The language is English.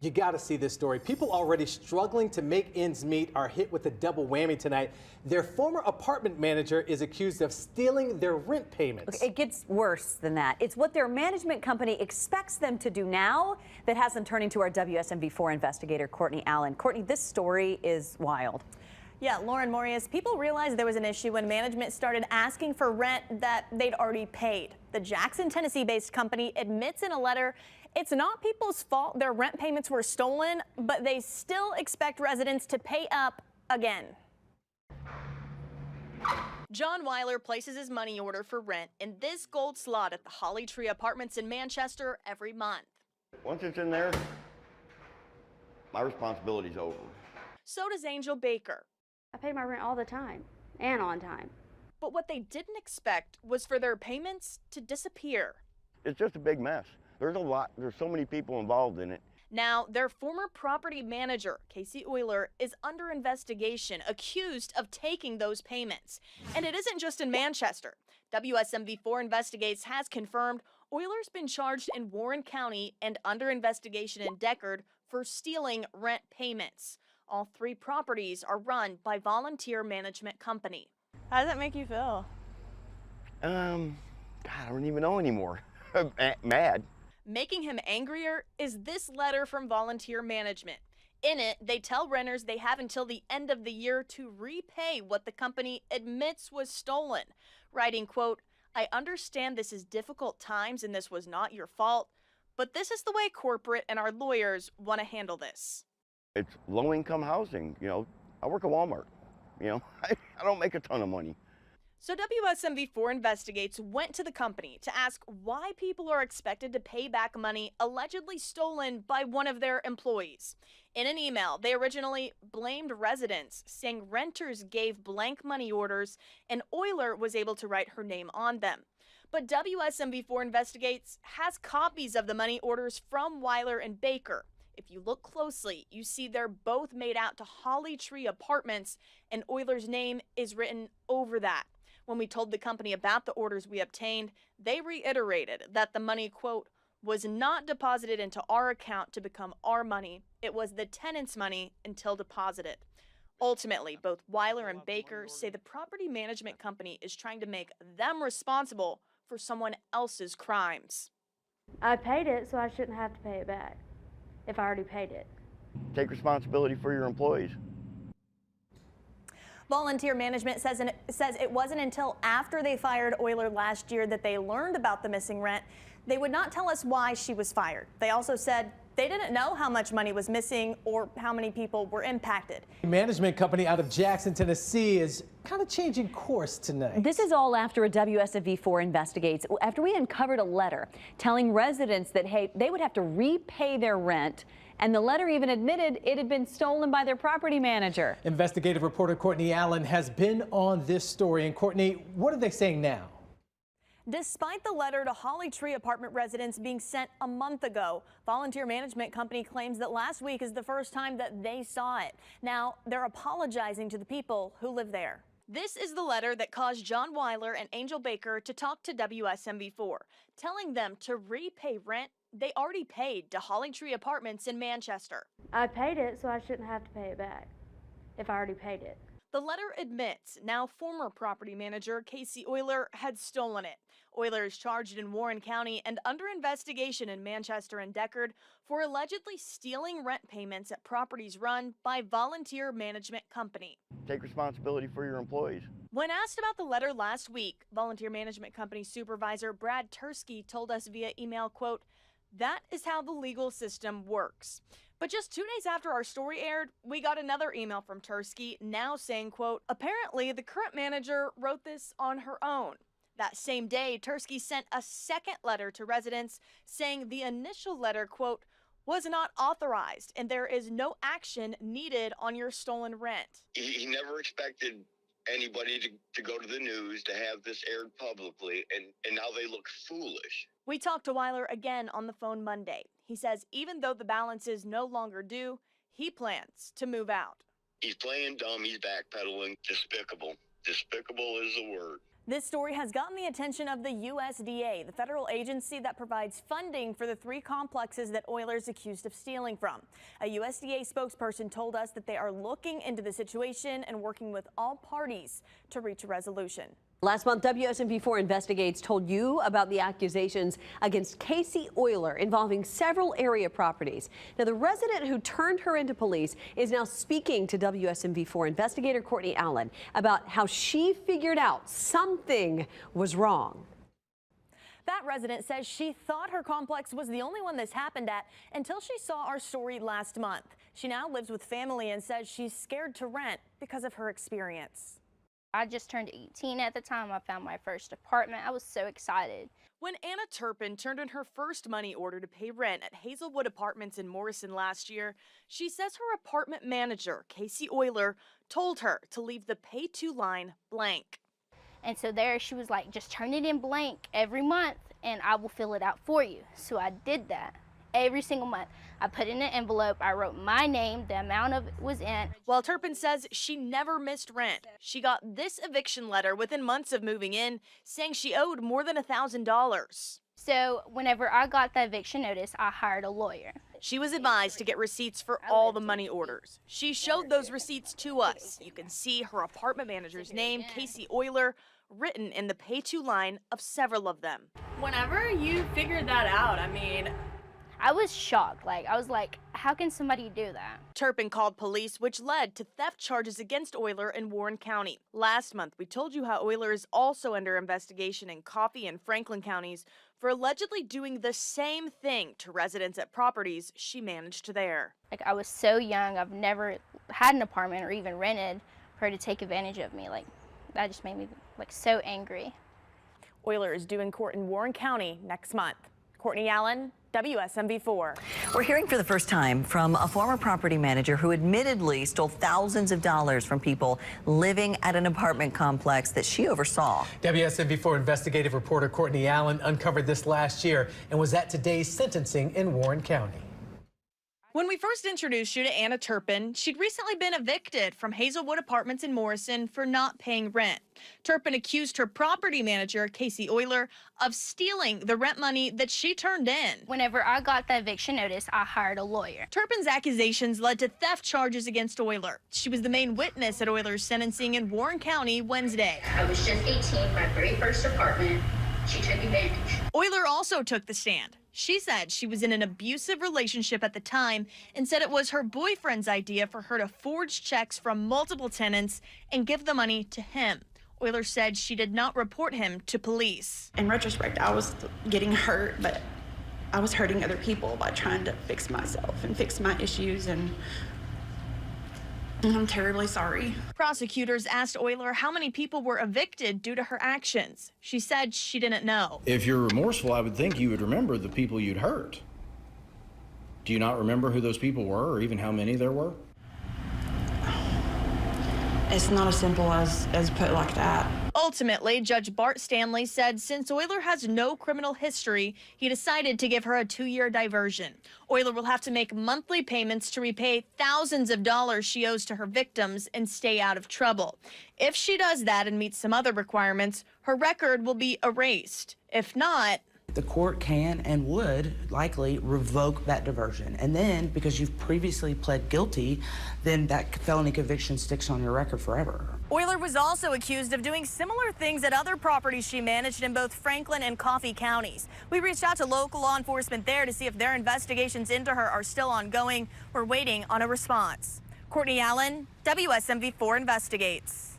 You got to see this story. People already struggling to make ends meet are hit with a double whammy tonight. Their former apartment manager is accused of stealing their rent payments. It gets worse than that. It's what their management company expects them to do now that has them turning to our WSMV4 investigator, Courtney Allen. Courtney, this story is wild. Yeah, Lauren Morius, people realized there was an issue when management started asking for rent that they'd already paid. The Jackson, Tennessee-based company admits in a letter it's not people's fault their rent payments were stolen, but they still expect residents to pay up again. John Weiler places his money order for rent in this gold slot at the Holly Tree Apartments in Manchester every month. Once it's in there, my responsibility's over. So does Angel Baker. I pay my rent all the time and on time. But what they didn't expect was for their payments to disappear. It's just a big mess. There's so many people involved in it. Now, their former property manager, Casey Euler, is under investigation, accused of taking those payments. And it isn't just in Manchester. WSMV4 Investigates has confirmed Euler's been charged in Warren County and under investigation in Deckard for stealing rent payments. All three properties are run by Volunteer Management Company. How does that make you feel? God, I don't even know anymore. Mad. Making him angrier is this letter from Volunteer Management. In it, they tell renters they have until the end of the year to repay what the company admits was stolen, writing, quote, "I understand this is difficult times and this was not your fault, but this is the way corporate and our lawyers want to handle this." It's low-income housing, you know. I work at Walmart, you know. I don't make a ton of money. So WSMV4 Investigates went to the company to ask why people are expected to pay back money allegedly stolen by one of their employees. In an email, they originally blamed residents, saying renters gave blank money orders and Euler was able to write her name on them. But WSMV4 Investigates has copies of the money orders from Weiler and Baker. If you look closely, you see they're both made out to Holly Tree Apartments and Euler's name is written over that. When we told the company about the orders we obtained, they reiterated that the money, quote, was not deposited into our account to become our money. It was the tenant's money until deposited. Ultimately, both Weiler and Baker say the property management company is trying to make them responsible for someone else's crimes. I paid it, so I shouldn't have to pay it back if I already paid it. Take responsibility for your employees. Volunteer Management says it wasn't until after they fired Euler last year that they learned about the missing rent. They would not tell us why she was fired. They also said they didn't know how much money was missing or how many people were impacted. Management company out of Jackson, Tennessee is kind of changing course tonight. This is all after a WSMV4 Investigates, after we uncovered a letter telling residents that, hey, they would have to repay their rent. And the letter even admitted it had been stolen by their property manager. Investigative reporter Courtney Allen has been on this story. And Courtney, what are they saying now? Despite the letter to Holly Tree apartment residents being sent a month ago, Volunteer Management Company claims that last week is the first time that they saw it. Now, they're apologizing to the people who live there. This is the letter that caused John Weiler and Angel Baker to talk to WSMV4, telling them to repay rent they already paid to Holly Tree Apartments in Manchester. I paid it, so I shouldn't have to pay it back if I already paid it. The letter admits now former property manager Casey Euler had stolen it. Euler is charged in Warren County and under investigation in Manchester and Deckard for allegedly stealing rent payments at properties run by Volunteer Management Company. Take responsibility for your employees. When asked about the letter last week, Volunteer Management Company supervisor Brad Tursky told us via email, quote, "That is how the legal system works." But just 2 days after our story aired, we got another email from Tursky now saying, quote, "Apparently the current manager wrote this on her own." That same day, Tursky sent a second letter to residents saying the initial letter, quote, "was not authorized and there is no action needed on your stolen rent." He never expected anybody to go to the news, to have this aired publicly, and now they look foolish. We talked to Weiler again on the phone Monday. He says even though the balance is no longer due, he plans to move out. He's playing dumb, he's backpedaling. Despicable. Despicable is the word. This story has gotten the attention of the USDA, the federal agency that provides funding for the 3 complexes that Oilers accused of stealing from. A USDA spokesperson told us that they are looking into the situation and working with all parties to reach a resolution. Last month, WSMV4 Investigates told you about the accusations against Casey Euler involving several area properties. Now, the resident who turned her into police is now speaking to WSMV4 investigator Courtney Allen about how she figured out something was wrong. That resident says she thought her complex was the only one this happened at until she saw our story last month. She now lives with family and says she's scared to rent because of her experience. I just turned 18 at the time I found my first apartment. I was so excited. When Anna Turpin turned in her first money order to pay rent at Hazelwood Apartments in Morrison last year, she says her apartment manager, Casey Euler, told her to leave the pay to line blank. And so there she was like, just turn it in blank every month and I will fill it out for you. So I did that. Every single month. I put in an envelope, I wrote my name, the amount of it was in. While Turpin says she never missed rent, she got this eviction letter within months of moving in, saying she owed more than $1,000. So whenever I got the eviction notice, I hired a lawyer. She was advised to get receipts for all the money orders. She showed those receipts to us. You can see her apartment manager's name, Casey Euler, written in the pay to line of several of them. Whenever you figured that out, I was shocked. I was like, how can somebody do that? Turpin called police, which led to theft charges against Euler in Warren County. Last month, we told you how Euler is also under investigation in Coffee and Franklin counties for allegedly doing the same thing to residents at properties she managed there. I was so young, I've never had an apartment or even rented for her to take advantage of me. That just made me so angry. Euler is due in court in Warren County next month. Courtney Allen, WSMV4. We're hearing for the first time from a former property manager who admittedly stole thousands of dollars from people living at an apartment complex that she oversaw. WSMV4 investigative reporter Courtney Allen uncovered this last year and was at today's sentencing in Warren County. When we first introduced you to Anna Turpin, she'd recently been evicted from Hazelwood Apartments in Morrison for not paying rent. Turpin accused her property manager, Casey Euler, of stealing the rent money that she turned in. Whenever I got the eviction notice, I hired a lawyer. Turpin's accusations led to theft charges against Euler. She was the main witness at Euler's sentencing in Warren County Wednesday. I was just 18, my very first apartment. She took advantage. Euler also took the stand. She said she was in an abusive relationship at the time and said it was her boyfriend's idea for her to forge checks from multiple tenants and give the money to him. Euler said she did not report him to police. In retrospect, I was getting hurt, but I was hurting other people by trying to fix myself and fix my issues, and I'm terribly sorry. Prosecutors asked Euler how many people were evicted due to her actions. She said she didn't know. If you're remorseful, I would think you would remember the people you'd hurt. Do you not remember who those people were or even how many there were? It's not as simple as put like that. Ultimately, Judge Bart Stanley said since Euler has no criminal history, he decided to give her a 2-year diversion. Euler will have to make monthly payments to repay thousands of dollars she owes to her victims and stay out of trouble. If she does that and meets some other requirements, her record will be erased. If not, the court can and would likely revoke that diversion. And then, because you've previously pled guilty, then that felony conviction sticks on your record forever. Euler was also accused of doing similar things at other properties she managed in both Franklin and Coffee counties. We reached out to local law enforcement there to see if their investigations into her are still ongoing. We're waiting on a response. Courtney Allen, WSMV4 Investigates.